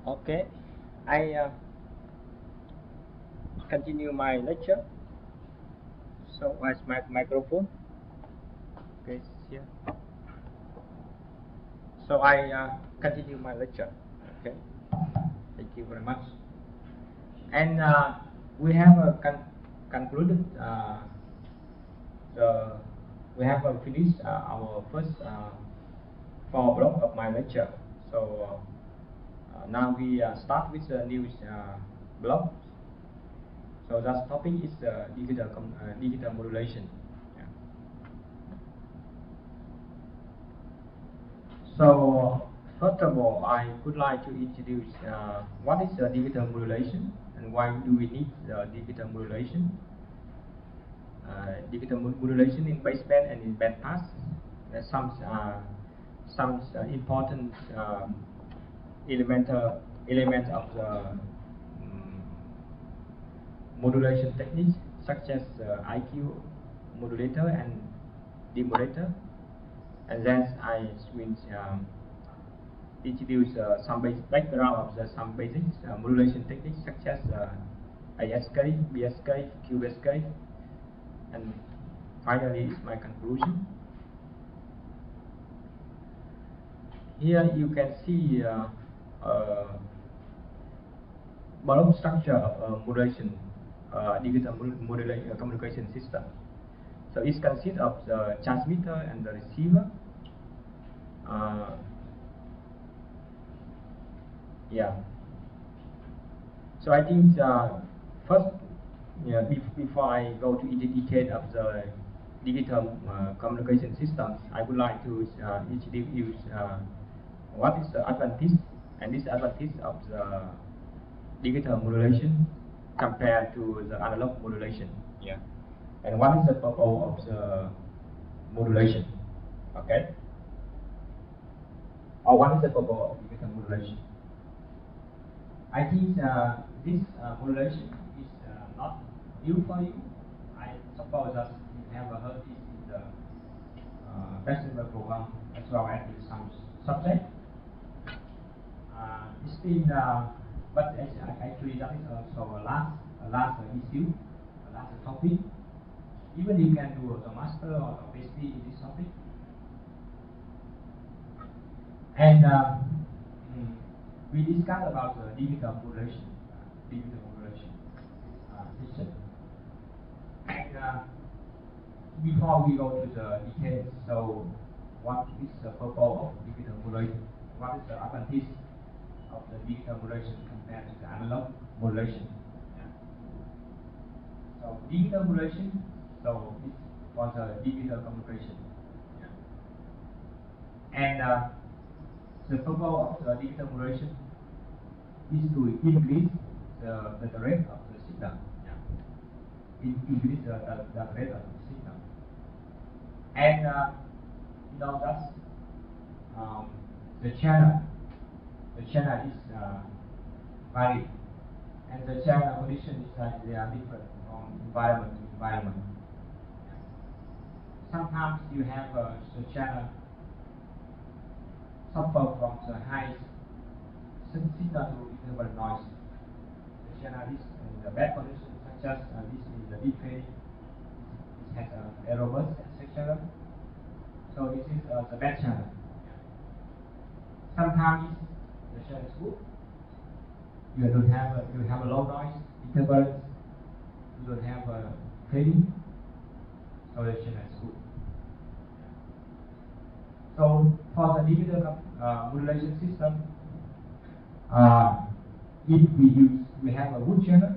Okay, I continue my lecture. So, where's my microphone? Okay, it's here. So, I continue my lecture. Okay, thank you very much. And we have concluded we have finished our first 4 blocks of my lecture. So now we start with the new block. So that topic is digital modulation. Yeah. So first of all, I would like to introduce what is digital modulation and why do we need digital modulation. Digital modulation in baseband and in bandpass. There's some important element of the modulation techniques such as IQ modulator and demodulator, and then I will introduce some background of some basic modulation techniques such as ASK, BSK, QSK, and finally is my conclusion. Here you can see block structure of modulation, digital modulation communication system. So it consists of the transmitter and the receiver. Yeah. So I think first, before I go to the detail of the digital communication systems, I would like to introduce what is the advantage and disadvantage of the digital modulation compared to the analog modulation. Yeah. And what is the purpose of the modulation? Okay. Or what is the purpose of digital modulation? I think this modulation is not new for you. I suppose that you have heard this in the bachelor program as well as in some subject. It's been, but actually that is also a last issue, a last topic. Even you can do a master or a PhD in this topic. And we discussed about the digital modulation system. And before we go to the details, so what is the purpose of digital modulation? What is the advantage of the digital modulation compared to the analog modulation? Yeah. So digital modulation, so it's for the digital communication. Yeah. And the purpose of the digital modulation is to increase the rate of the signal. Yeah. Increase the rate of the signal. And you know that's the channel is varied, and the channel condition is that they are different from environment to environment. Sometimes you have the channel suffer from the high signal to interval noise. The channel is in the bad condition, such as this is the deep fading. It has an error bus, etc. So this is the bad channel. Sometimes the channel is good. You don't have you have a low noise interval. You don't have a fading. So the channel is good. So for the digital modulation system, if we have a good channel,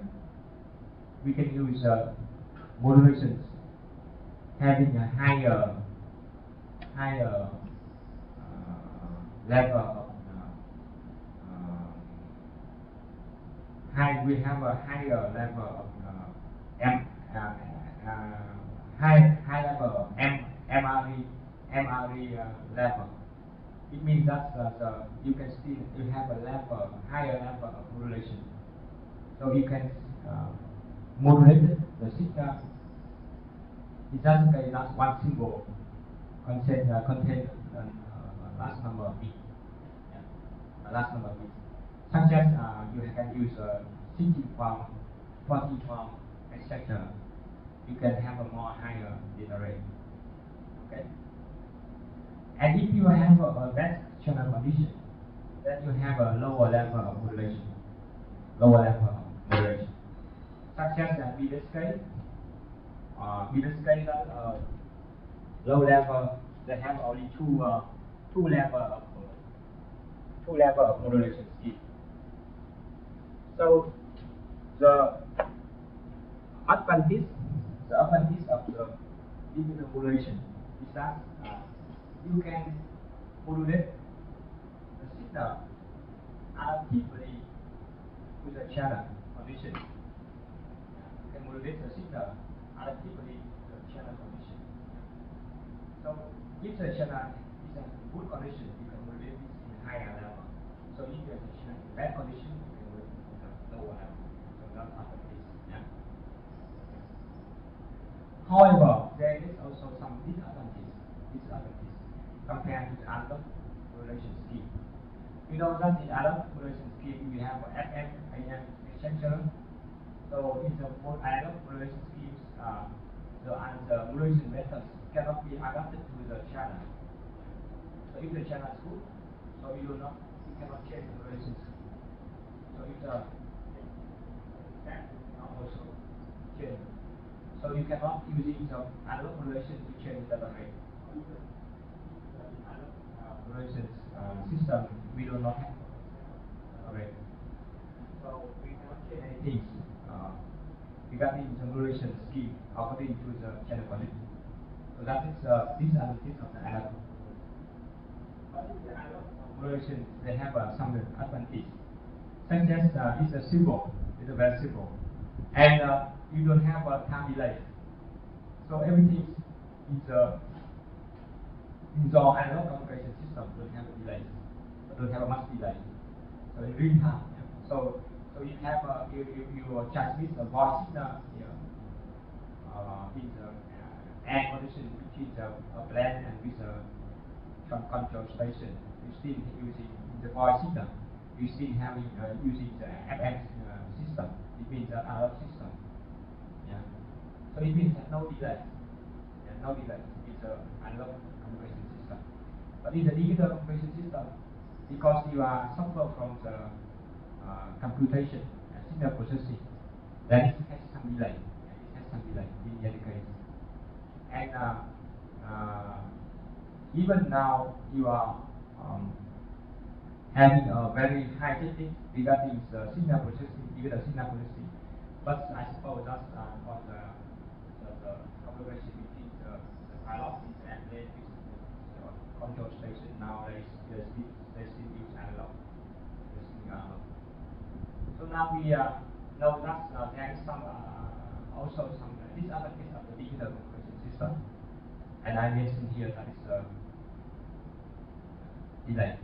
we can use modulations having a higher level of we have a higher level of high level of MRE level. It means that you can still have a higher level of modulation. So you can modulate the signal. It doesn't say that's one symbol contain last number of bits. Yeah, last number of bits. such as you can use 60 form, 40 form, etc. You can have a more higher data rate. Okay. And if you have a bad channel condition, then you have a lower level of modulation. Lower level of modulation. Such as middle scale. Middle scale that low level, they have only two level of modulation scheme. So the advantage of the digital modulation is that you can modulate the signal adaptively with the channel condition. You can modulate the signal adaptively to the channel condition. So if the channel is in good condition, you can modulate this in higher level. So if the channel is in bad condition, you can modulate it in a lower level. So that's advantage. Yeah. However, there is also some disadvantage compared to the other modulation scheme. You know that in other modulation scheme we have FM, AM, etc. So in the four analog modulation schemes, the modulation methods cannot be adapted to the channel. So if the channel is good, so you cannot change the modulation scheme. So if the that also change. So you cannot using the analog modulation to change the rate. Modulation system, we do not have a rate. So we cannot change anything regarding the modulation scheme according to the channel quality. So that is disadvantage of the analog. But in the analog modulation, they have some advantage. Such as it's a simple, it's a very simple, and you don't have a time delay. So everything is in the analog communication system don't have a delay, don't have a much delay. So in real time. Yeah. So you have you transmit a voice signal here in the air condition between the plant and with the control station. You still using the voice signal. You still having using the FM system. It means the analog system. Yeah. So it means that no delay. Yeah, no delay. It's an analog communication system. But in the digital communication system, because you are suffer from the computation and signal processing, then it has some delay. Yeah, it has some delay in any case. And even now you are having a very high technique regarding the signal processing, digital signal processing. But I suppose that's for the communication between the pilot and the control station. Nowadays, they still use analog. So now we know that there is some also some disadvantage of the digital communication system, and I mentioned here that is delay.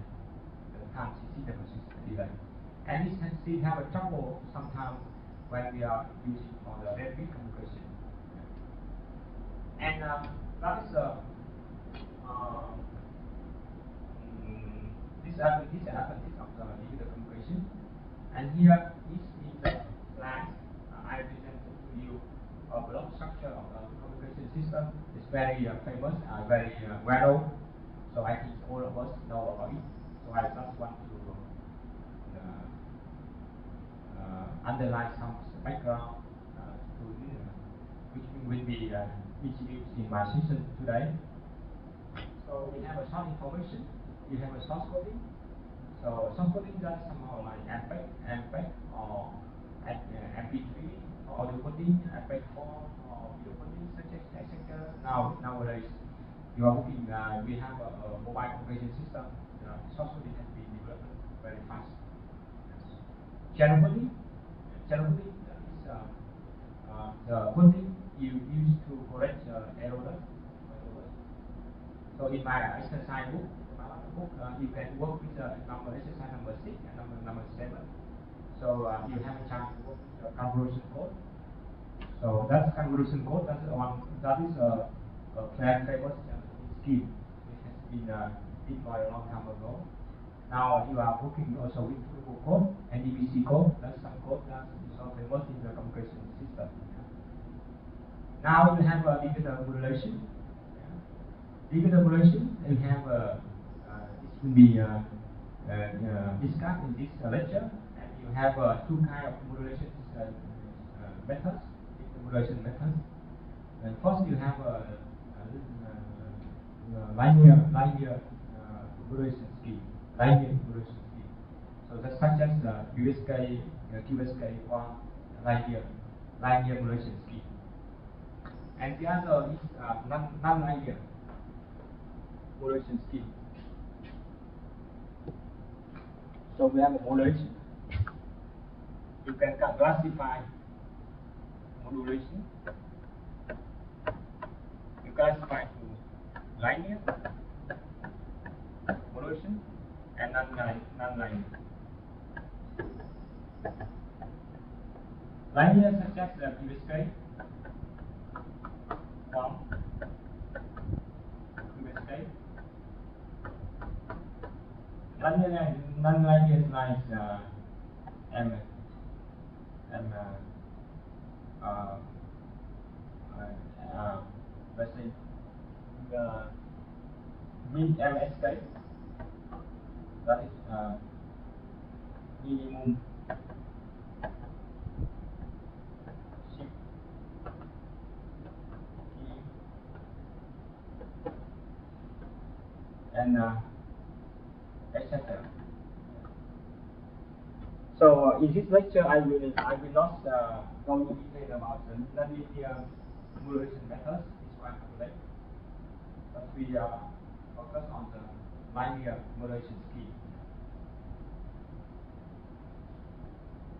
Time signal processing delay, and this can still have a trouble sometimes when we are using for the rapid communication. And that is disadvantage of the digital communication. And here is in the slide I presented to you a block structure of the communication system. It's very famous, very well. So I think all of us know about it. So I just want to underline some background which will be introduced in my session today. So we have a short information. You have a source coding. So source coding does somehow like MPEG or MP3 or audio coding, MP4 or video coding, such as etc. Nowadays, you are looking. We have a mobile communication system. Source coding has been developed very fast. Channel coding is the coding you use to correct errors. So in my exercise book, you can work with number exercise number 6 and number 7. So you have a chance to work with the convolution code. So that's convolution code. That is a very famous scheme. It has been deployed a long time ago. Now you are working also with Turbo code and DBC code. That's some code that is also famous in the communication system. Now you have a digital modulation. Digital modulation, you have this will be discussed in this lecture, and you have two kind of modulation methods. Digital modulation methods. And first, you have linear modulation scheme. Linear modulation scheme. So that's such as USK, QSK, or linear modulation scheme. And the other is non-linear modulation scheme. So we have a modulation. You can classify modulation. You classify to linear modulation and non-linear. Linear such as the QSK form. QSK. Non-linear is like let's say the min MSK, that is minimum shift key, and etc. So in this lecture, I will not go into detail about the nonlinear modulation methods. It's quite complex, but we focus on the linear modulation scheme.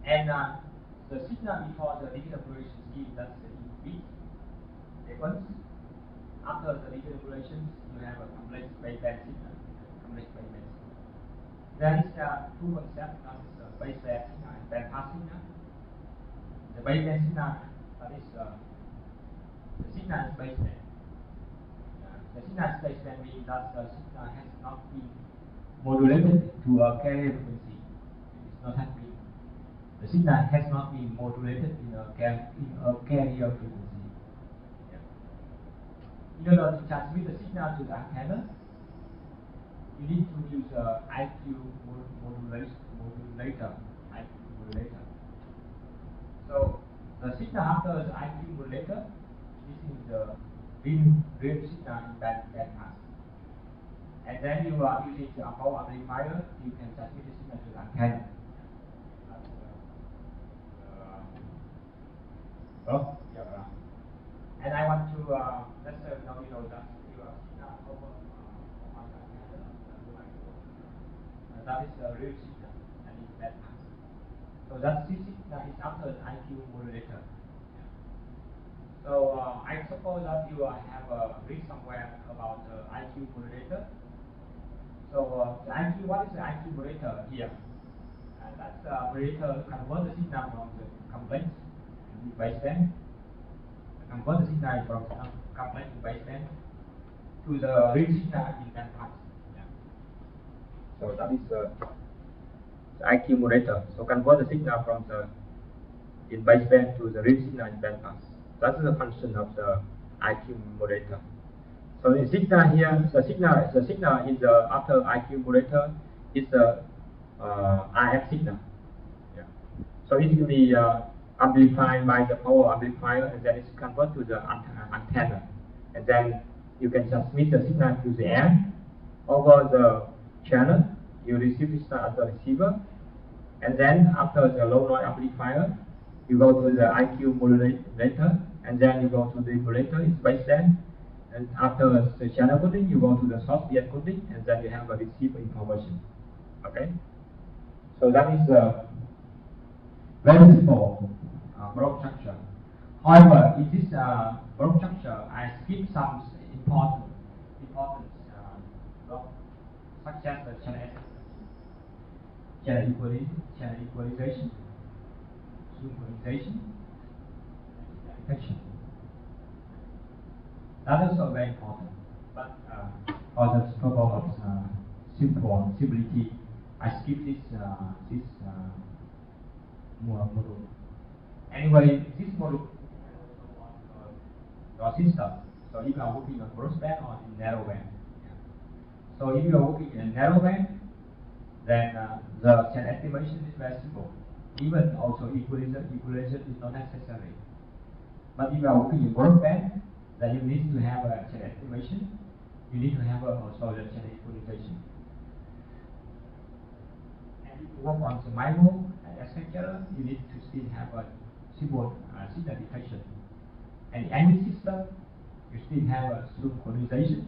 And the signal before the digital modulation scheme, that's the beat sequence. After the digital modulations, you have a complex baseband signal. Complex baseband signal. There is two concepts, that is baseband signal and bandpass signal. The baseband signal, that is the signal is baseband. The signal is baseband means that the signal has not been modulated to a carrier frequency. It is not have been. The signal has not been modulated in a carrier frequency. Yeah. In order to transmit the signal to the antenna, you need to use IQ modulator. So the signal after the IQ modulator, this is the real signal in bandpass. And then you are using the power amplifier, you can transmit the signal to the antenna. And I want to let's say now you know that your signal over on the antenna, that is the real signal and it's bandpass. So that signal is after the IQ modulator. So I suppose that you have read somewhere about the IQ modulator. So the IQ, what is the IQ modulator here? And that's the modulator convert the signal from the complex to baseband. Convert the signal from complex to baseband to the real signal in bandpass. Yeah. So that is the IQ modulator. So convert the signal from the in baseband to the real signal in bandpass. That's the function of the IQ modulator. So the signal here, the signal is after IQ modulator is the RF signal. Yeah. So it will be amplified by the power amplifier, and then it's converted to the antenna, and then you can transmit the signal to the air over the channel. You receive the signal at the receiver, and then after the low noise amplifier, you go to the IQ modulator, and then you go to the modulator, it's baseband, and after the channel coding, you go to the source band coding, and then you have a receiver information. Okay, so that is very simple block structure. However, in this block structure, I skip some important blocks, such as the channel equalization, synchronization, and detection. That is also very important, but for the purpose of simplicity, I skip this module. Anyway, this module your system. So if you are working on broadband or in narrowband. So if you are working in narrowband, then the channel estimation is very simple. Even also equalization is not necessary. But if you are working in broadband, then you need to have a channel estimation. You need to have also the channel equalization. And if you work on the MIMO, etc., you need to still have a signal detection. And in any system, you still have a synchronization.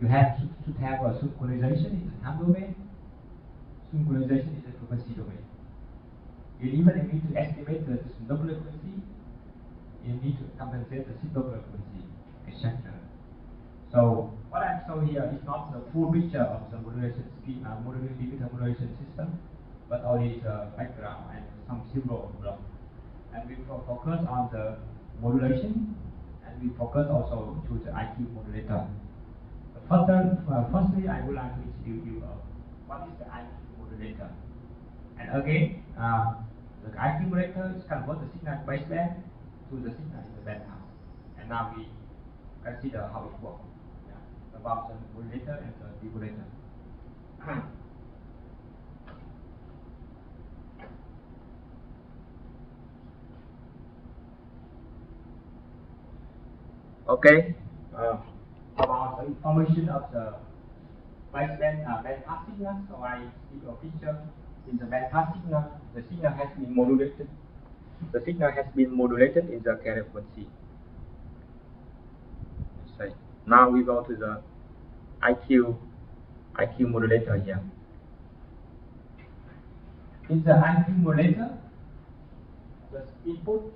You should have a synchronization in the time domain. Synchronization is a frequency domain. You even need to estimate the Doppler frequency. You need to compensate the Doppler frequency, etc. So what I'm showing here is not the full picture of the modulation scheme, digital modulation system, but only the background and some symbol block. And we focus on the modulation, and we focus also to the IQ modulator. Firstly, I would like to introduce you what is the IQ modulator. And again, the IQ modulator is convert the signal baseband to the signal in the bandpass. And now we consider how it works. About the modulator and the deregulator. Okay. About the information of the baseband bandpass signal, so I give a picture. In the bandpass signal, the signal has been modulated. The signal has been modulated in the carrier frequency. So now we go to the IQ modulator here. In the IQ modulator, the input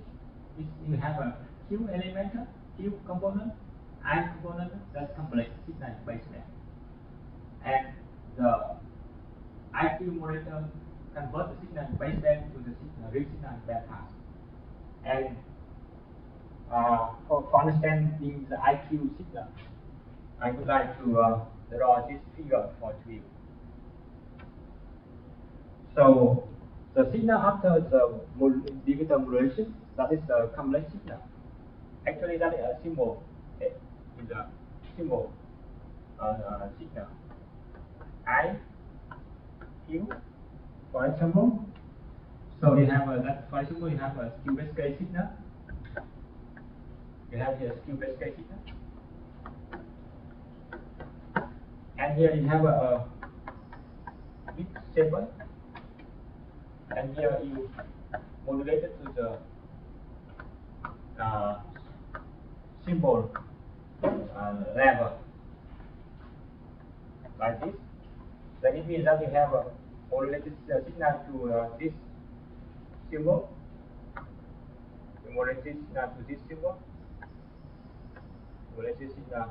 is you have a Q element, Q component, I component that complex signal baseband. And the IQ modulator convert the signal baseband to the real signal bandpass. And for understanding the IQ signal, I would like to draw this figure for you. So the signal after the digital modulation, that is the complex signal. Actually, that is a symbol in the symbol signal. I, Q, for example. So you have that, for example, you have a Q-based signal. You have here Q-based signal. And here you have a bit 7, and here you modulate it to the symbol level like this. Then it means that you have a modulated signal to this symbol. You modulate this signal to this symbol. Modulate this signal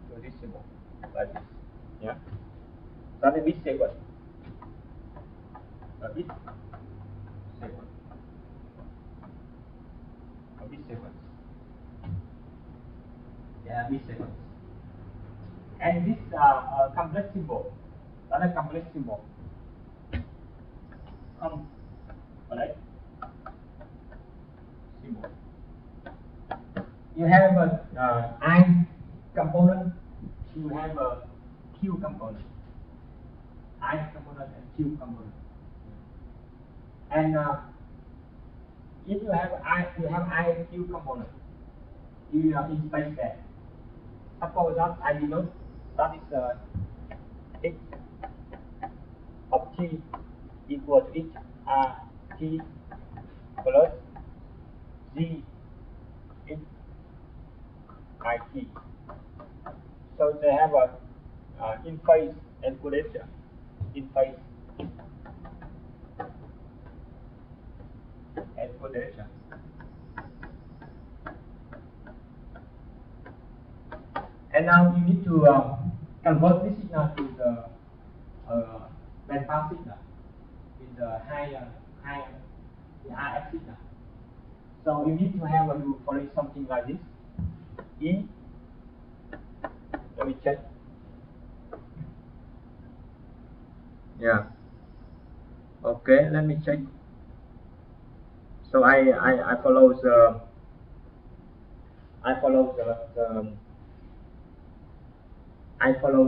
to this symbol like this. Yeah. That is bit 7. A bit 7. A bit 7. Yeah, bit 7. And this complex symbol, that is complex symbol. Right? Symbol. You have a I component. You have a Q component. I component and Q component. And if you have I Q component, you are in space there. Suppose that I denote that is x of t equal to x r t plus z x I t. So they have a in phase encodation. In phase encodation. And now you need to convert this signal to the bandpass signal in the higher the RF signal. So you need to have for it something like this. E. Let me check. Yeah. Okay, let me check. So I follow the I follow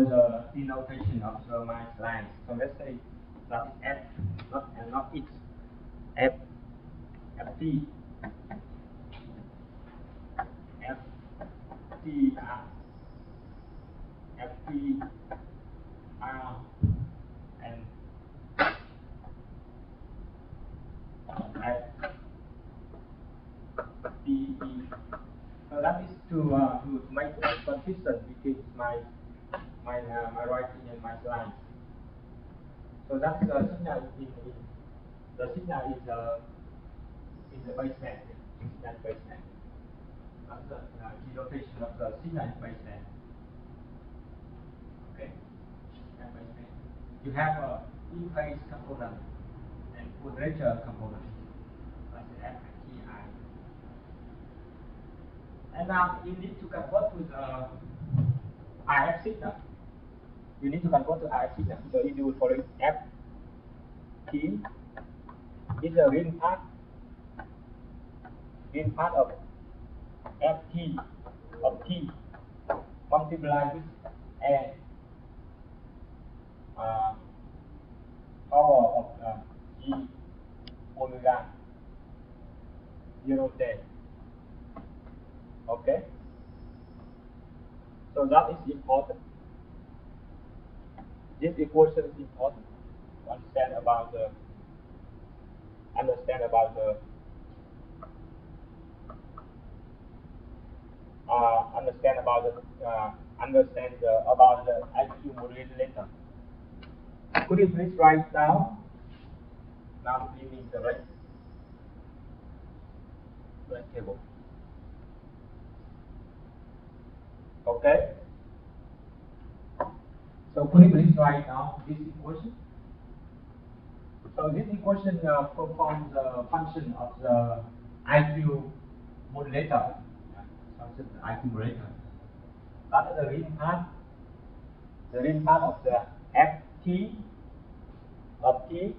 the denotation of my lines. So let's say that is f, not x, f, ft, f, t, ft, r, and f, t, e. So that is to make consistent between my writing and my lines. So that's the signal in the signal is in the baseband. Signal baseband. That's the denotation of the signal baseband. Okay. Signal baseband. You have a in-phase component and quadrature component. That's the F and T I. And now you need to convert to the RF signal. You need to convert to RF signal. So if you will follow F T is a real part of ft of t multiplied with a power of g omega 0 day. Okay, so that is important. This equation is important to understand about the about the IQ modulator. Could you please write down now leaving the right table? Okay. So could you please write down this equation? So this equation performs the function of the IQ modulator. Function of the IQ modulator. That is the real part of the ft of t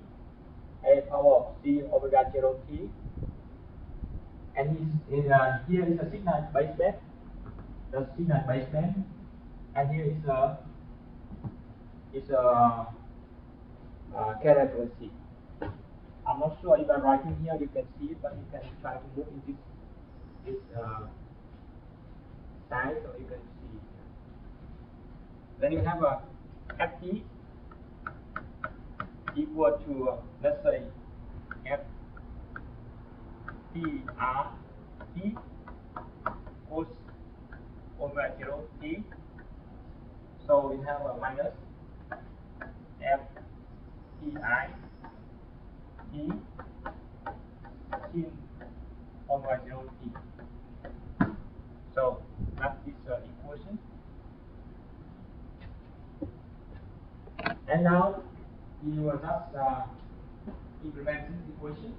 a power of c omega 0 t, and here is a signal baseband, the signal baseband, and here is a carrier frequency. I'm not sure if I'm writing here, you can see it, but you can try to move in this side so you can see it. Then you have a ft equal to let's say f t r t cos omega 0 t. So we have a minus f t I t sin omega 0 t. So that is the equation. And now you will just implement this equation.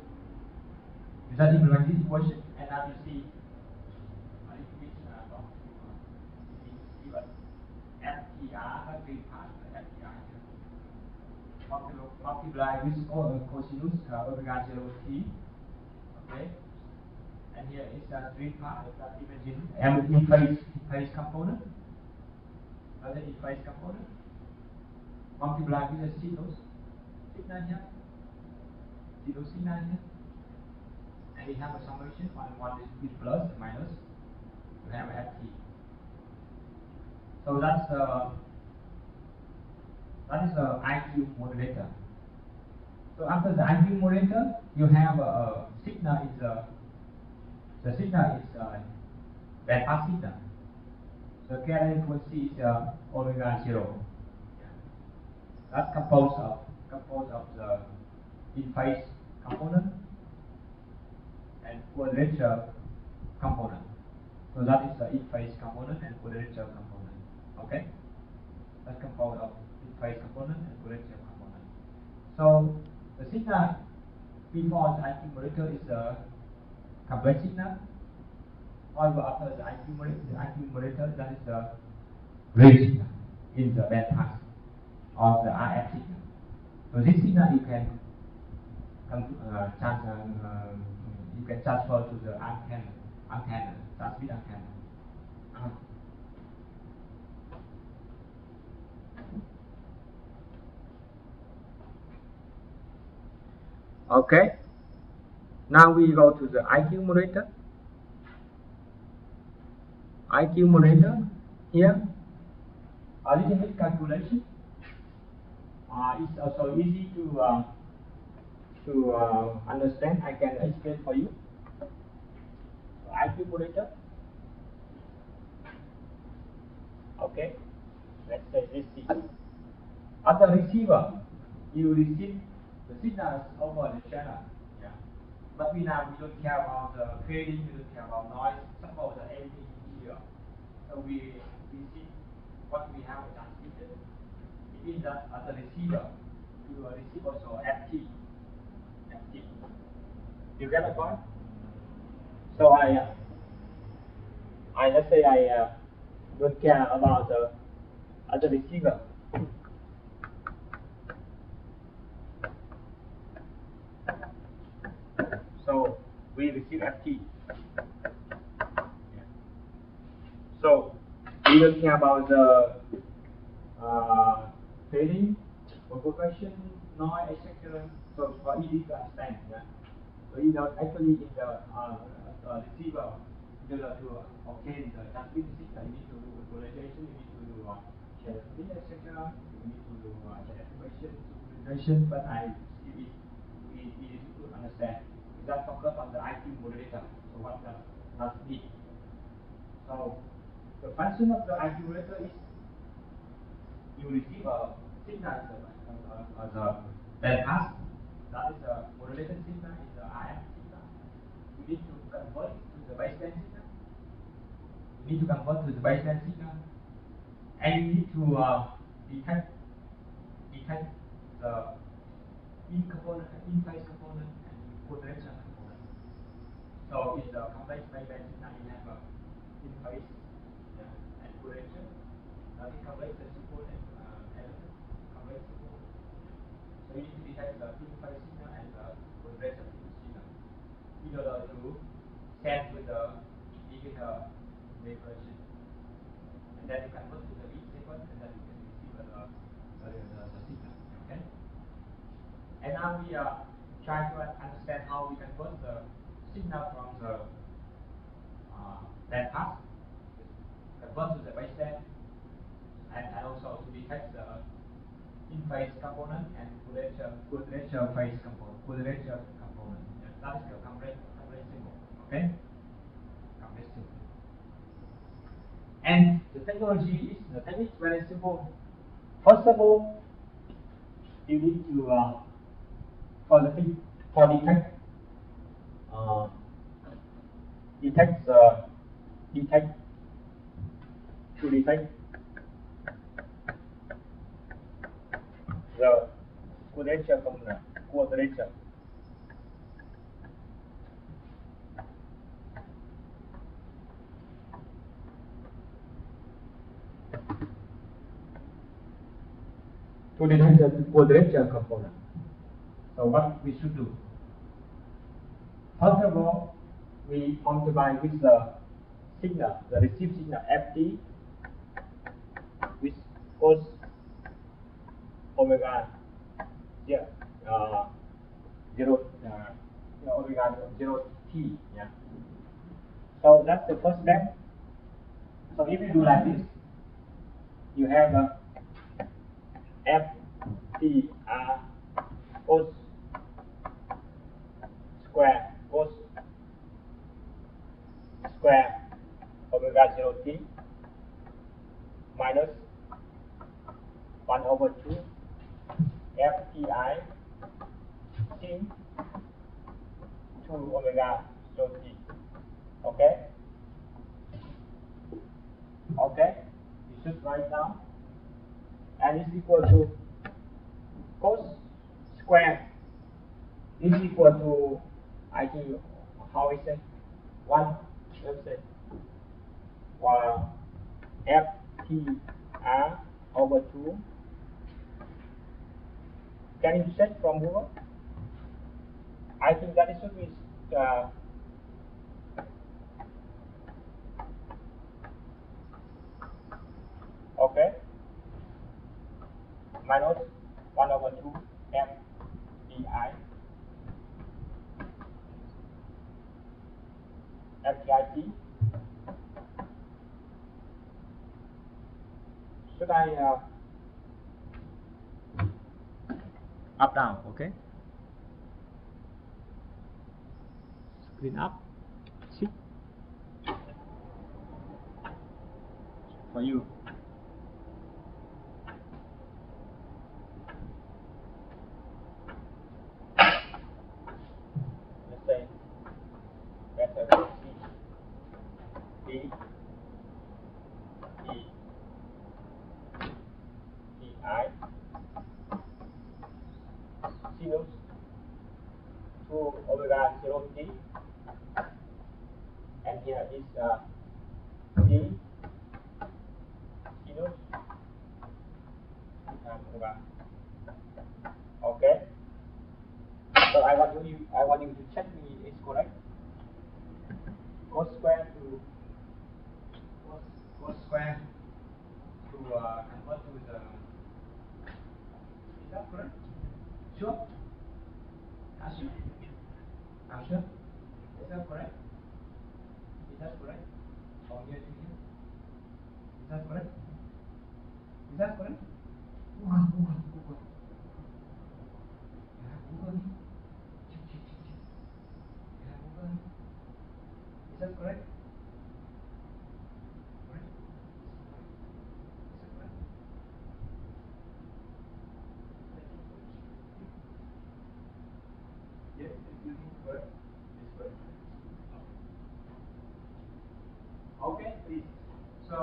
You just implement this equation, and now you see FTR, multiply with cosinus omega 0 t. Okay, and here is the three part of that imaging and in-phase component. Other in-phase component multiply with the sinus signal here, sinus signal here, and we have a summation one is with plus and minus. We have ft. So that is the IQ modulator. So after the IQ modulator, you have a signal is the signal is band pass signal. So carrier frequency is omega 0. That's composed of the in-phase component and quadrature component. So that is the in-phase component and quadrature component. Okay, that's composed of in-phase component and quadrature component. So the signal before the IQ modulator is a complex signal. However, after the IQ modulator, that is the real signal in the band pass of the RF signal. So this signal you can transfer to the antenna, transmit antenna. Okay. Now we go to the IQ modulator. IQ modulator here. A little bit calculation. It's also easy to understand. I can explain for you. So IQ modulator. Okay. Let's say this is at the receiver. You receive the signals over the channel. Yeah. But we don't care about the fading. We don't care about noise. Suppose the everything here. So we receive what we have transmitted. It means that at the receiver, you receive also FT. FT. You get the point? So let's say I don't care about the at the receiver. So we receive FT. Yeah. So we don't care about the fading, propagation, noise, etc. So for easy to understand. Yeah. So you know actually in the receiver, in order to obtain the transmitted signal, you need to do modulation, you need to do channel split, etc. You need to do channel activation, superposition. But it is easy to understand. We just focus on the IQ modulator. So what does it mean? So the function of the IQ modulator is you receive a signal as a bandpass. That is a modulated signal, is a IF signal. You need to convert to the baseline signal. You need to convert to the baseline signal, and you need to detect the in component, in phase component, and quadrature component. So in the complex baseline signal, you have a in phase and quadrature. Now the complex support element, complex support. So you need to detect the in phase signal and the quadrature signal in order to send with the indicator vibration. And then you convert to the beat sequence, and then you can receive the signal. Okay. And now we try to understand how we convert the signal from the bandpass, convert to the baseline, and also to detect the in phase component and quadrature phase component, quadrature component. Yeah, that is the complex symbol. Okay, complex symbol. And the technique is very simple. First of all, you need to detect the quadrature component, quadrature. To detect the quadrature component. So what we should do? First of all, we multiply with the signal, the received signal FT with cos omega 0 omega 0 t. Yeah. So that's the first step. So if you do like this, you have a FTR cos square omega 0 t minus 1/2 FTI sin 2 omega 0 t. Okay? Okay? You should write down. And is equal to cos square is equal to, I think, how is it? 1, let's say, FTR over 2 Can you search from Google? I think that it should be okay. Minus 1 over 2 f di FTIT. Should I up down? Okay. Screen up. See for you. Let's say vector C D E E I sinus 2 omega 0 t, and here is D sinus omega. Okay. So I want you to check me it's correct. Cos square to convert to the. Is that correct? Sure. Sure. Sure. Is that correct? Is that correct? From here to here. Is that correct? Is that correct? Google. You have Google. Check. You have Google. Is that correct? Correct? Is that correct? Yes, you think correct? It's correct. Okay, please. So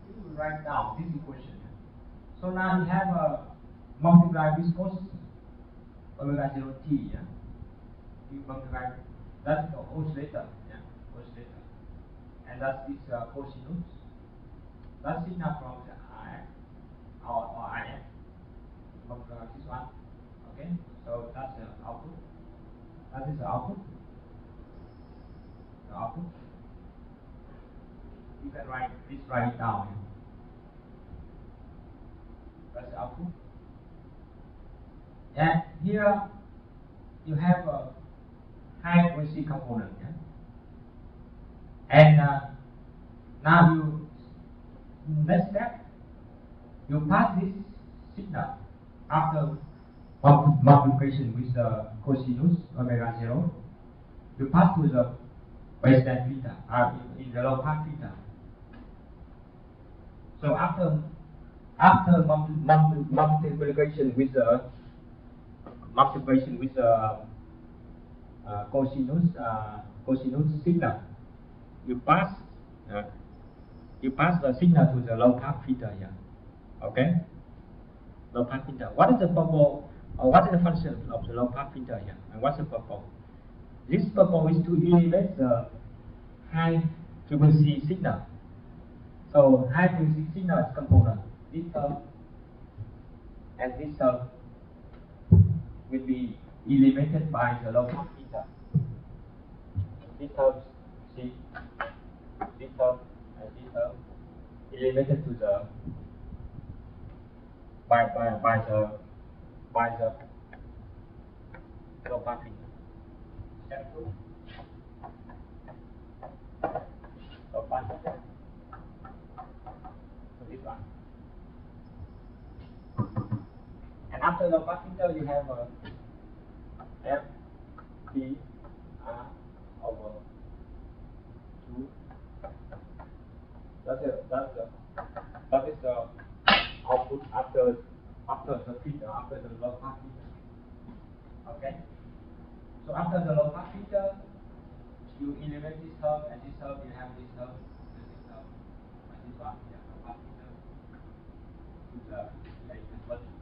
you will write down this equation. So now we have multiply with cos omega 0 t. Yeah, you multiply. That's the oscillator. Yeah, oscillator, and that's this cosinus. That's signal from the IF or IF. Multiply this one. Okay, so that's the output. That is the output. The output. You can write it down. That's the output. And here you have a high frequency component. Yeah? And now you, next step, you pass this signal after multiplication with the cosinus omega 0. You pass to the baseline theta, in the low pass theta. So after multiplication with the cosinus signal, you pass the signal to the low pass theta here. Okay, low pass theta. What is the purpose? Or what is the function of the low pass filter here? And what's the purpose? This purpose is to eliminate the high frequency signal. So high frequency signal is component. This term and this term will be eliminated by the low pass filter. This term, see, this term and this term eliminated to the by the low pass filter. Step 2. Low pass filter. So this one. And after low pass filter, you have F P R over 2. That is the output after the filter, after the low pass filter. Okay. So after the low pass filter, you eliminate this term and this term. You have this term and this term and this one. Yeah, low pass filter to the conversion.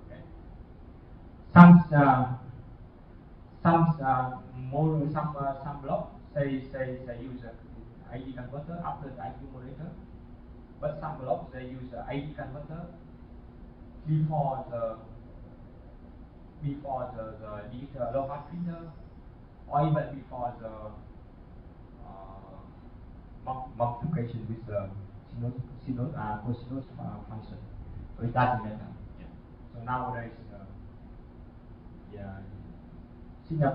Okay. Some block say use ID converter after the accumulator, but some blocks they use ID converter before the digital low pass filter, or even before the multiplication with the cosinus function. So it doesn't matter. Yeah. So nowadays, yeah, signal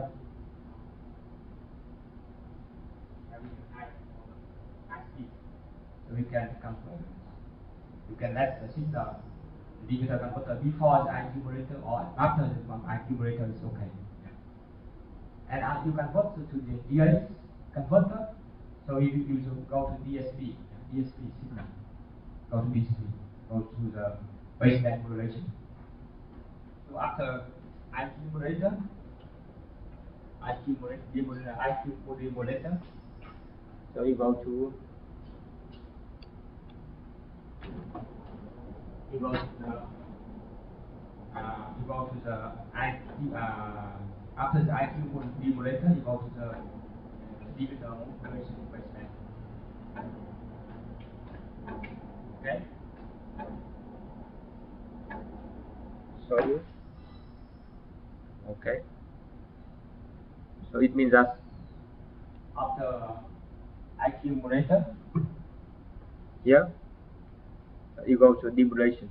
having high speed, so we can control. You can let the signal digital converter before the accumulator or after the accumulator is okay. Yeah. And you convert to the DX converter, so you should go to DSP, DSP signal, go to DSP, go to the baseband modulation. So after accumulator, modulator, so you go to the IQ, after the IQ demodulator, you go to the digital modulation baseband. Okay. Show you. Okay. So it means that after IQ modulator, here you go to demodulation,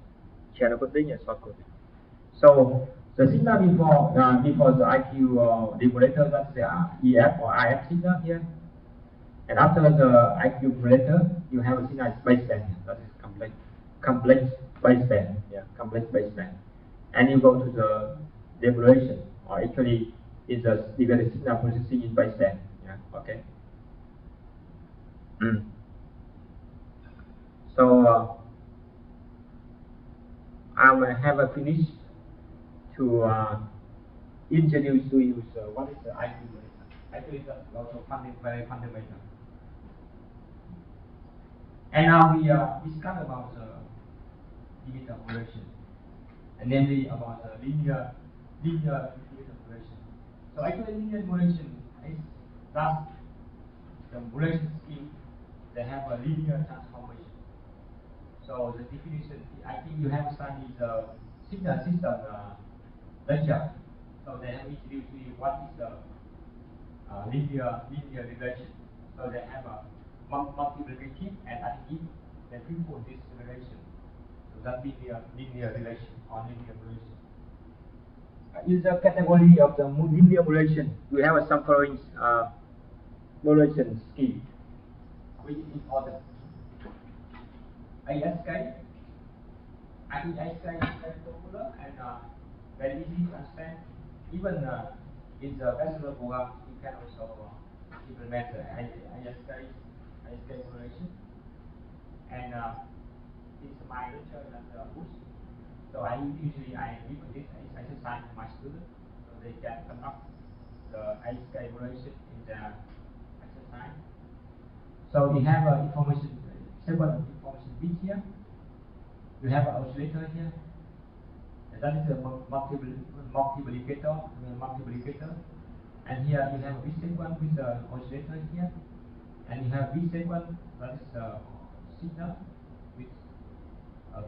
channel coding and short coding. So the signal before the IQ demodulator, that's the EF or IF signal here. And after the IQ modulator, you have a signal baseband. That is complex baseband. Yeah, complex baseband. And you go to the demodulation, or actually is the signal processing in baseband. Yeah. Okay. So I have finished to introduce to you what is the IQ modulator. Actually, it's also very fundamental. And now we discuss about digital modulation, and namely about linear digital modulation. So actually, linear modulation is thus the modulation scheme that have a linear transformation. So the definition, I think you have studied the signal system lecture. So they have introduced you what is the linear relation. So they have a multiplicative and additive, then triple this relation. So that linear relation or linear relation. In the category of the linear relation, we have some following relation scheme, which is important. ASK, I think ASK is very popular and very easy to understand. Even in the bachelor program, you can also implement the ASK relation. And it's my lecture that boost. So I usually give this exercise to my students, so they can conduct the ASK relation in the exercise. So we have several information bits here. You have an oscillator here. And that is a multiplicator. And here you have a V sequence with the oscillator here. And you have V sequence, that is the signal with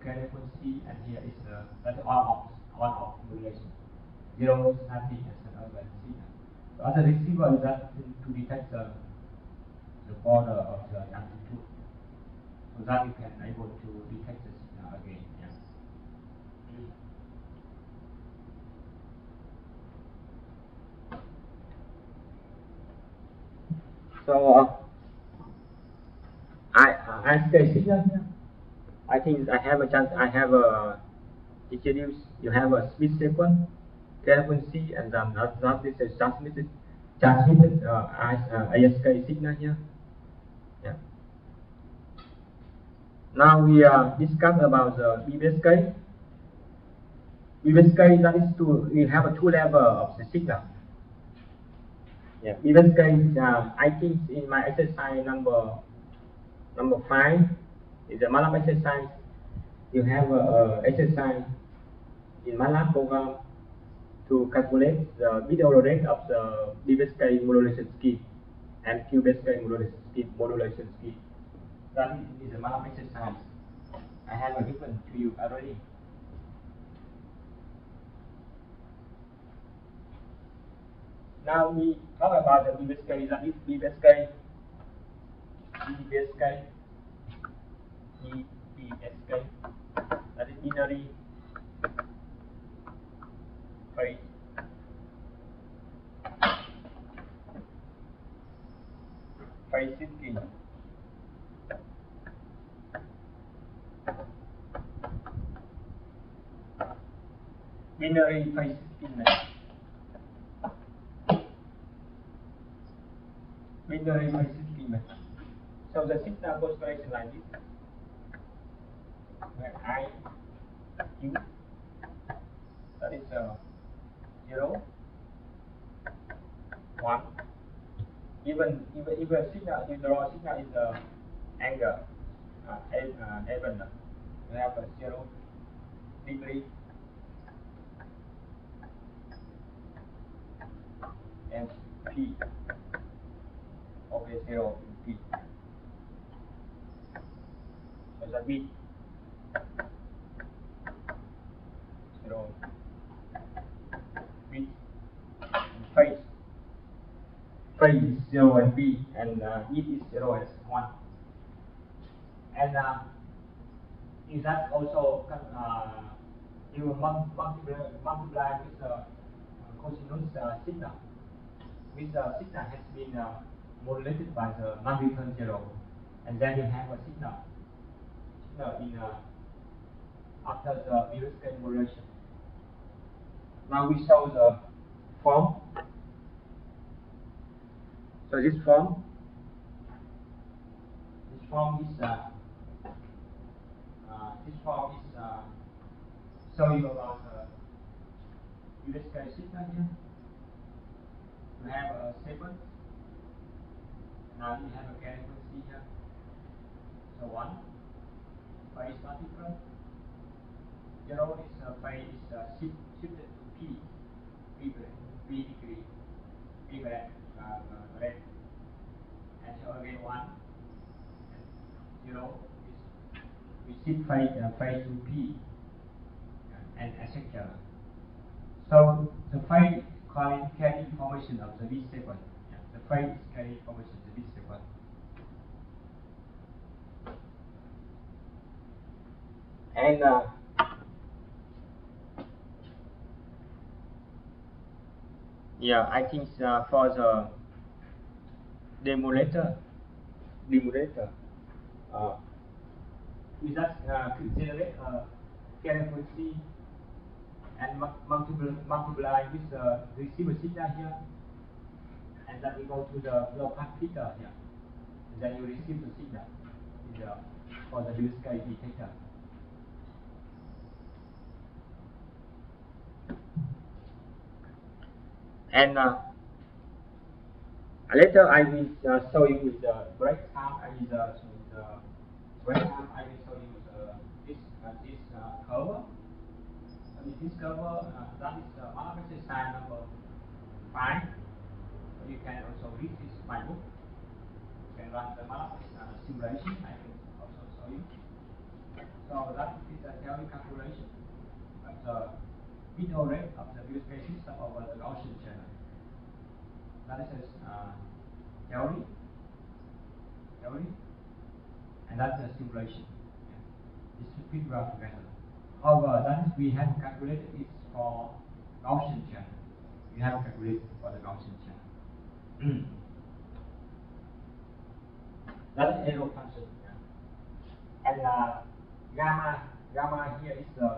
carrier frequency, and here is that's on-off modulation. 0, 90, and other signal. So as a receiver, is that to detect the border of the amplitude, so that you can able to detect the signal again. Yeah. So I say signal here. I think I have a chance. I have a introduce. You have a speed sequence, frequency, and then that is a transmitted ASK signal here. Yeah. Now we discuss about the BBSK. BBSK, that is we have a two level of the signal. Yeah, BBSK I think in my exercise number 5 is the MATLAB exercise. You have a exercise in MATLAB program to calculate the video rate of the BBSK modulation scheme and QBSK modulation scheme. That is a MATLAB exercise. I have given to you already. Now we talk about the previous case. That is previous case, previous case, previous case. That is binary phase. Phase shifting. Binary phase shifting. Binary phase shifting. So the signal constellation like this, where I, Q, that is 0, 1. Even signal, if the raw signal is angle, even we have a 0 degree and P, okay, 0 P. So the bit 0 bit and phase is 0 and B, and bit is 0 and 1. And is that also you multiply with the cosinus signal, which signal has been modulated by the non-return 0, and then you have a signal in after the previous scale modulation. Now we show the form. So this form is showing about previous scale signal here. You have a sequence. Now you have a frequency here. So 1 phase particle. 0 is phase shifted to P degree, P red. And so again 1 and 0 is we shift phase to P and etc. So the phase carry information of the bit sequence. The phase carry information of the bit sequence. And yeah, I think for the demulator, we just generate a frequency and multiply with the receiver signal here, and then we go to the low pass filter here, and then you receive the signal for the blue sky detector. And later I will show you with the break time. Break time I will show you this curve. With this curve, that is the Modulation sign number 5. You can also read this my book. You can run the Modulation simulation. I can also show you. So that is a theory calculation of the bit rate of the blue sky system over the Gaussian channel. That is theory, and that's a simulation. It's fit well together. However, that is we have calculated it for Gaussian channel. We have calculated for the Gaussian channel. That's arrow function. And gamma here is the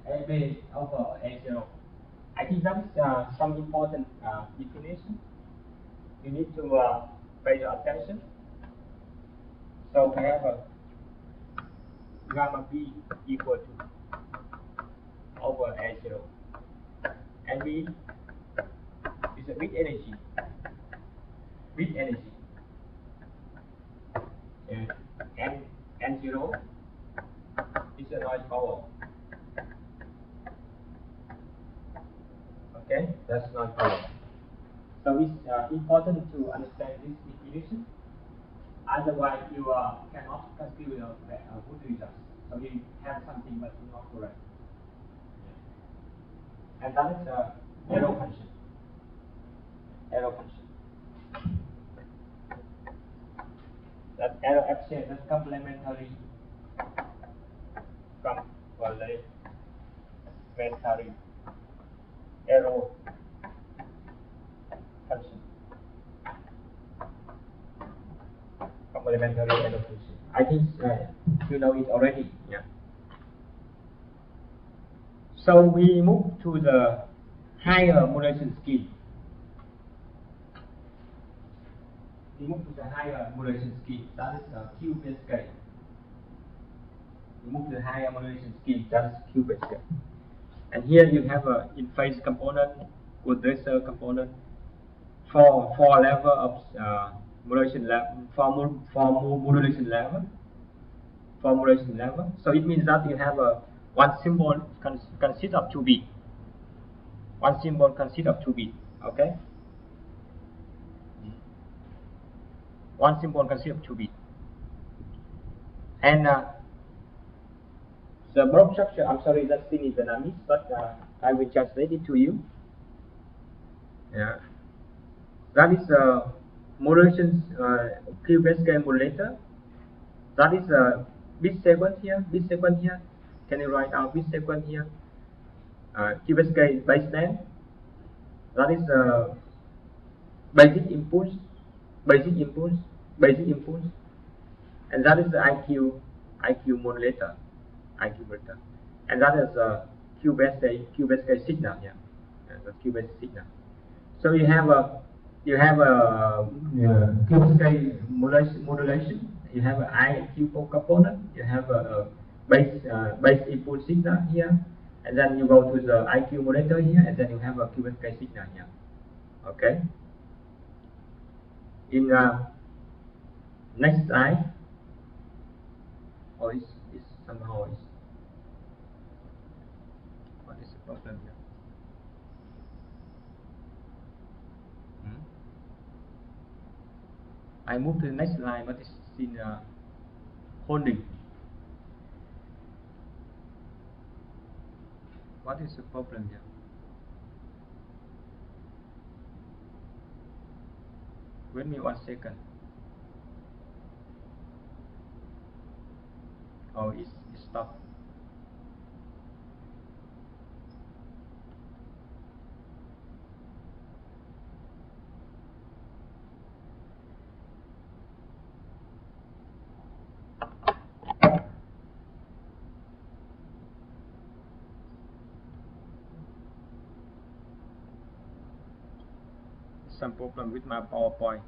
AB over A0. I think that is some important definition. You need to pay your attention. So we have a gamma B equal to over A0. And B is a bit energy. And N0 is a noise power. Okay, that's noise power. So it's important to understand this definition. Otherwise, you cannot calculate good results. So you have something but not correct. And that is arrow function. Arrow function. That arrow action is complementary arrow function. Complementary arrow function. I think you know it already. Yeah. So we move to the higher modulation scheme. We move to the higher modulation scheme. That is Q-based scale. We move to the higher modulation scheme. That is Q-based scale. And here you have a in-phase component, quadrature component, four level of modulation level, modulation level. Formulation level. So it means that you have a one symbol consists of 2 bits. One symbol consists of 2 bits. Okay. One symbol consists of 2 bits. And the block structure. I'm sorry, that thing is Vietnamese, but I will translate it to you. Yeah. That is modulation Q-based scale modulator. That is a bit sequence here, Can you write out bit sequence here? Q-based scale baseline. That is basic impulse, and that is the IQ modulator, and that is Q-based scale signal. Yeah, the Q-based signal. So you have a Q-based scale modulation. You have an IQ component. You have a base impulse signal here, and then you go to the IQ modulator here, and then you have a Q-based scale signal here. Okay. In next slide, it's somehow is what is the problem here? I move to the next slide, but it's in holding. What is the problem here? Wait me 1 second. Oh, it's stopped. Some problem with my PowerPoint.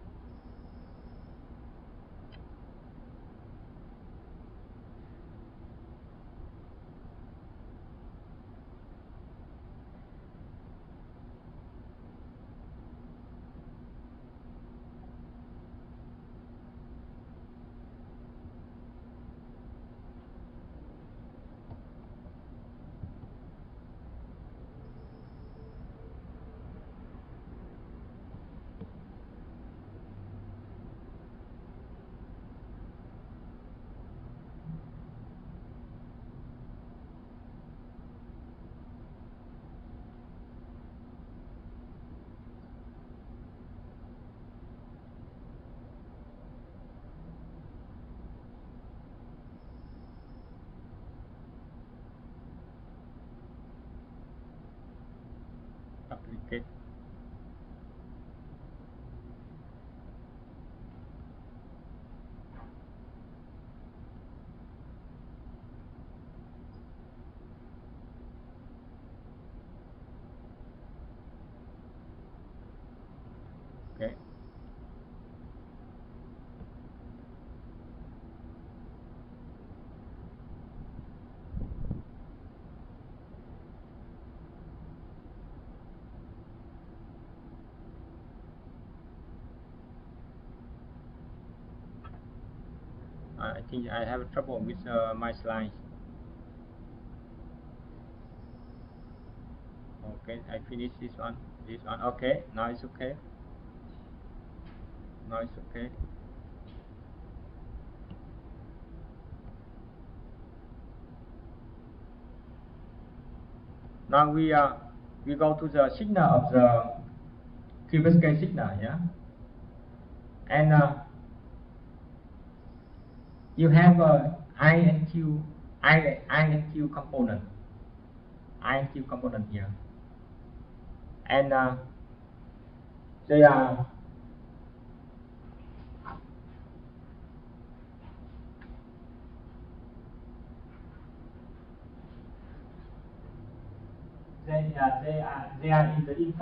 Applicate. Okay. I think I have trouble with my slides. Okay, I finish this one. Okay, now it's okay. Now we we go to the signal of the QPSK signal, yeah, and you have a I and Q component, I and Q component here, and they are they are in the in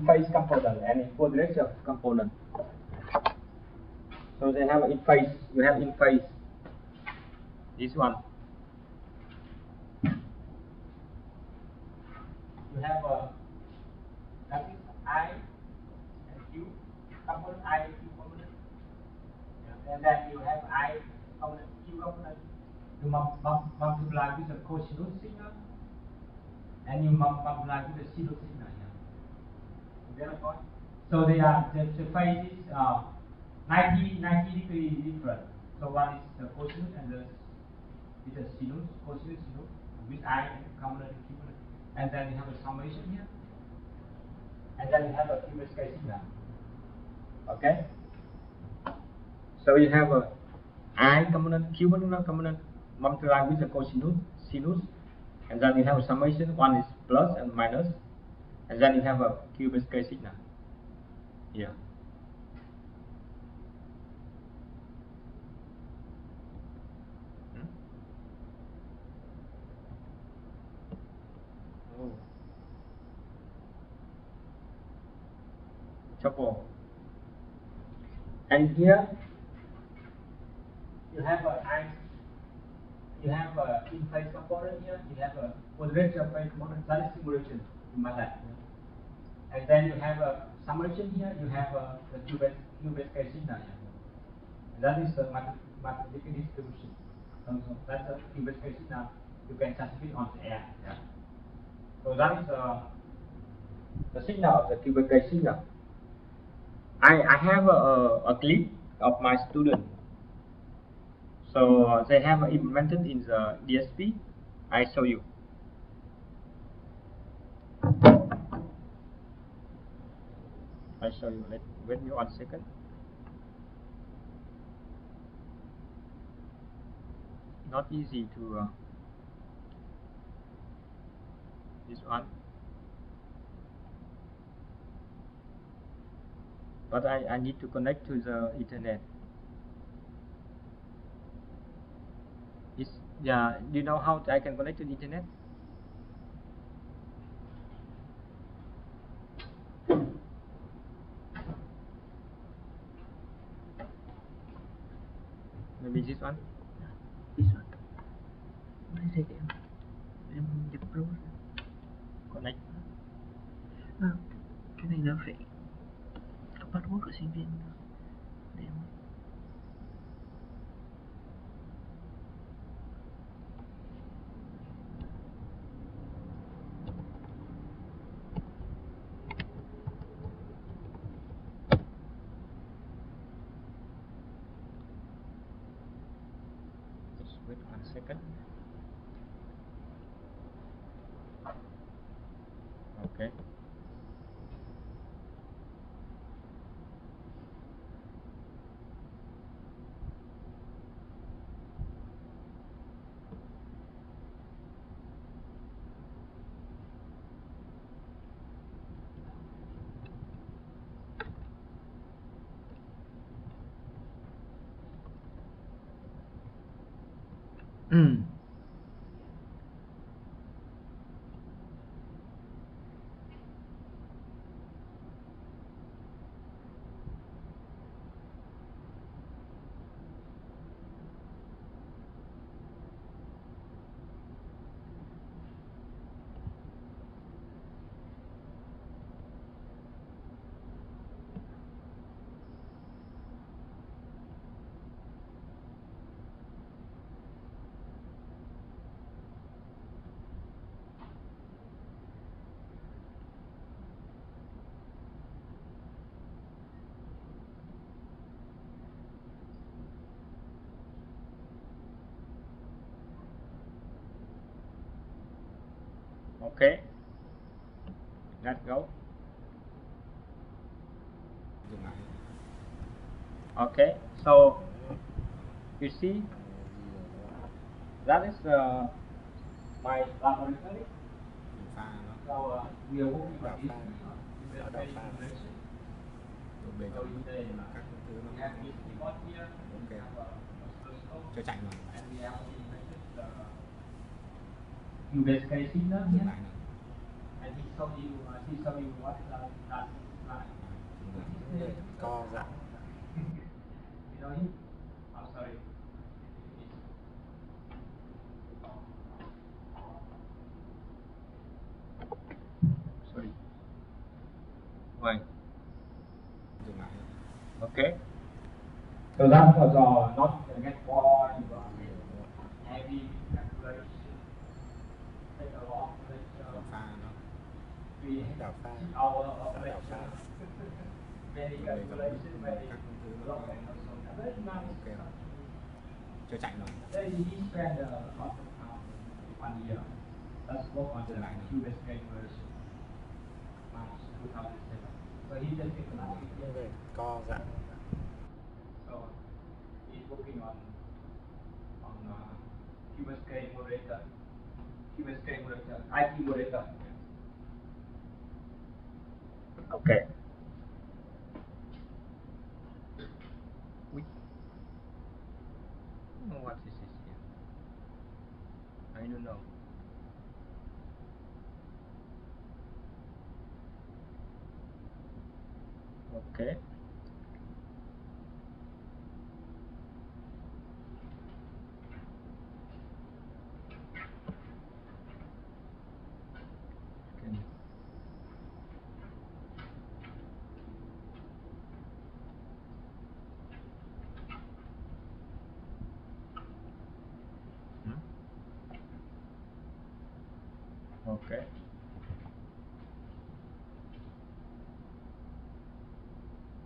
phase component and in quadrature component. So they have in phase. You have in phase this one. You have that is I and Q component, I and Q component, and then you have I component, Q component. You multiply with the cosinus signal, and you multiply with the sinus signal. Yeah. Okay, point. So they are the phase is 90 degrees different. So one is the cosinus and the is a sinus, cosinus sinus with I and component and Q component, and then you have a summation here, and then you have a QPSK signal. Okay. So you have a I component, Q component multiplied with the cosinus, sinus, and then you have a summation. One is plus and minus, and then you have a QPSK signal. Here. Oh. Trouble. And here you have a in phase component here. You have a quadrature phase component. That is simulation in my lab. And then you have a summation here. You have the QPSK signal here. And that is the mathematical distribution. So that's the QPSK signal. You can transmit on the air. Yeah. So that is the signal of the QPSK signal. I have a clip of my student. So they have implemented in the DSP. I show you. I show you. Wait me 1 second. Not easy to this one, but I need to connect to the internet. Yeah, do you know how I can connect to the internet? Maybe this one. This one. What is it? The Pro. Connect. Cái này nó phải có password của sinh viên để Just wait 1 second. Okay. Okay, let's go. Okay, so you see that is my laboratory. So we are working on this direction. So in the we have this remote here, we have a oscilloscope, and we have the UBSK signal here. And he show you what that line. You know him? I'm sorry. Sorry. Why? Okay. So that was not get bored, heavy calculation, take a long lecture, 3 hours of lecture, many calculation, many long and also very nice. They spend a lot of time, 1 year. Let's work on the QSK version, March 2007. So he just picked last year. So he's working on QSK moderator, IT moderator. Okay. What is this here? I don't know. Okay. Okay.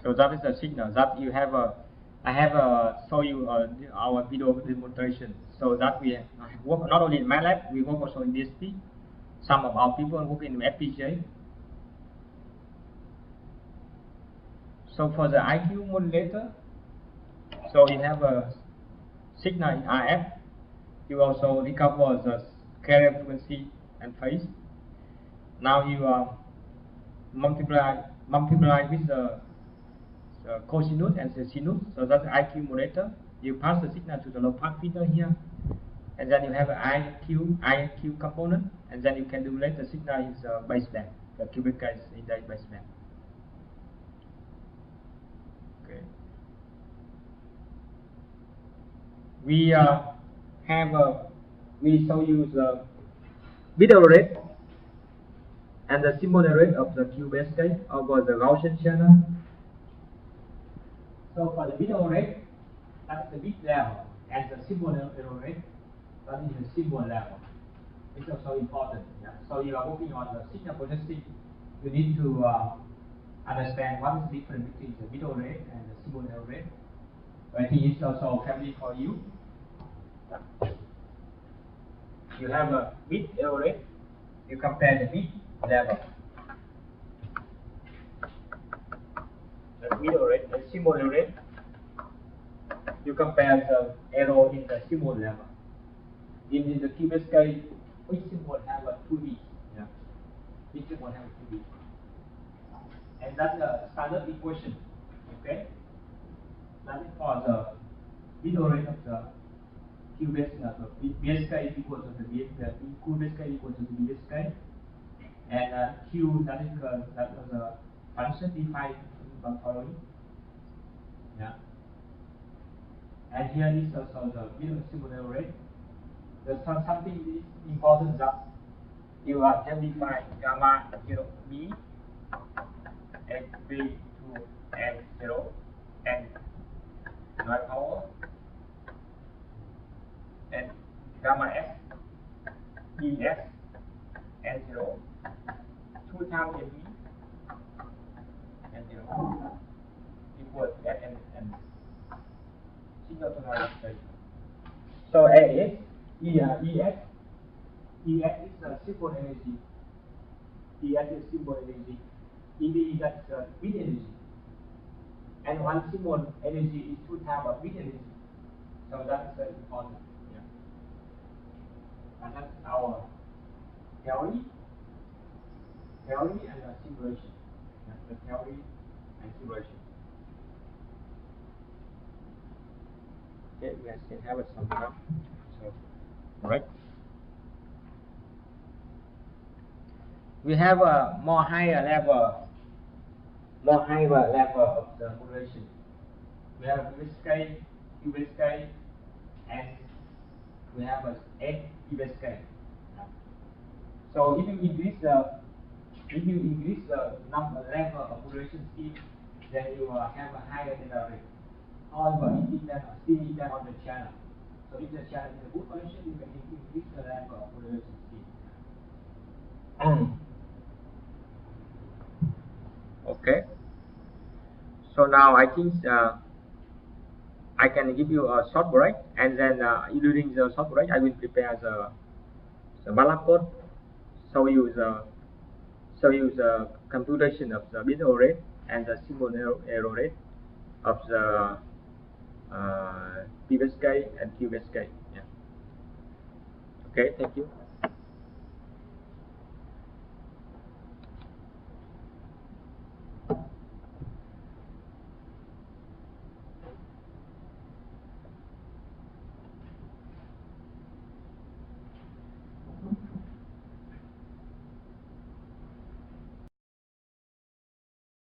So that is the signal that you have a. I have show you our video demonstration. So that we work not only in MATLAB, we work also in DSP. Some of our people work in FPGA. So for the IQ modulator, so you have a signal in RF. You also recover the carrier frequency and phase. Now you multiply with the cosinus and the sinus. So that's the IQ modulator. You pass the signal to the low pass filter here, and then you have an IQ component, and then you can modulate the signal in the baseband. The cubic is in the baseband. Okay. We we show you the video rate and the symbol rate of the QBSK over the Gaussian channel. So for the video rate, that's the bit level, and the symbol error rate, that is the symbol level. It's also important. Yeah? So you are working on the signal processing. You need to understand what is the difference between the video rate and the symbol error rate. So I think it's also family for you. You have a bit error rate. You compare the bit level. The video rate and symbol error rate. You compare the error in the symbol level. In the QBSK, which symbol have a 2D? Yeah. Which symbol have a 2D? And that's the standard equation. Okay? That is for the video rate of the QBSK. So BSK is equal to the QBSK equal to the BSK. And Q, that was a function defined by following. Yeah. And here is also the video symbol error rate. There's something important that you are define gamma 0 b and b to n 0 and 9 power and gamma s b s n 0 2 times b n 0 equal to n signal to noise. So A is ES ES is a simple energy. ES is simple energy. ED that's bit energy. And one simple energy is two types of bit energy. So that's important. Yeah. And that's our theory and simulation. Yeah, the theory and simulation. Okay, we can have some time. So, all right. We have a more higher level of the modulation. We have USK, USK, and we have a S USK. So if you increase the number level of modulation speed, then you have a higher data rate. However, it still depends on the channel. So if the channel is a good connection, you can increase the level of modulation speed. Okay. So now I think I can give you a short break, and then during the short break, I will prepare the ballot code, show you the computation of the bit error rate and the symbol error rate of the PVSK and QVSK. Yeah. Okay. Thank you.